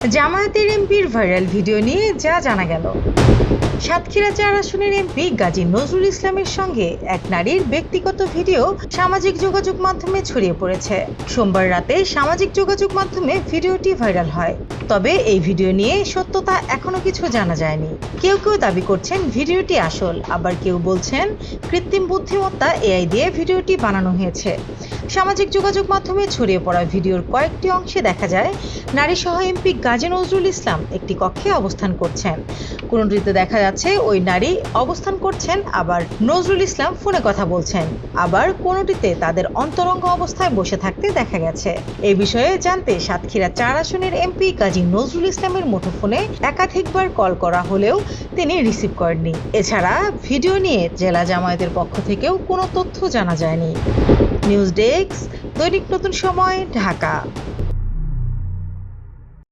জামায়াতের এমপির viral video নিয়ে যা জানা গেল। সাতক্ষীরা ৪ আসনের এমপি গাজী নজরুল ইসলামের সঙ্গে এক নারীর ব্যক্তিগত ভিডিও সামাজিক যোগাযোগ মাধ্যমে ছড়িয়ে পড়েছে। সোমবার রাতে সামাজিক যোগাযোগ মাধ্যমে ভিডিওটি ভাইরাল হয়। তবে এই ভিডিও নিয়ে সত্যতা এখনো কিছু জানা যায়নি। কেউ কেউ দাবি করছেন ভিডিওটি আসল, আবার কেউ বলছেন কৃত্রিম বুদ্ধিমত্তা এআই দিয়ে ভিডিওটি বানানো হয়েছে। সামাজিক যোগাযোগ মাধ্যমে ছড়িয়ে পড়া ভিডিওর কয়েকটি অংশে দেখা যায় নারী সহ এমপি গাজী নজরুল ইসলাম একটি কক্ষে অবস্থান করছেন। কোনটিতে দেখা যাচ্ছে ওই নারী অবস্থান করছেন, আবার নজরুল ইসলাম ফোনে কথা বলছেন, আবার কোনটিতে তাদের অন্তরঙ্গ অবস্থায় বসে থাকতে দেখা গেছে। এই বিষয়ে জানতে সাতক্ষীরা ৪ আসনের এমপি গাজী নজরুল ইসলামের মুঠোফোনে একাধিকবার কল করা হলেও তিনি রিসিভ করেননি। এছাড়া ভিডিও নিয়ে জেলা জামায়াতের পক্ষ থেকেও কোনো তথ্য জানা যায়নি। নিউজ ডেস্ক, দৈনিক নতুন সময়, ঢাকা।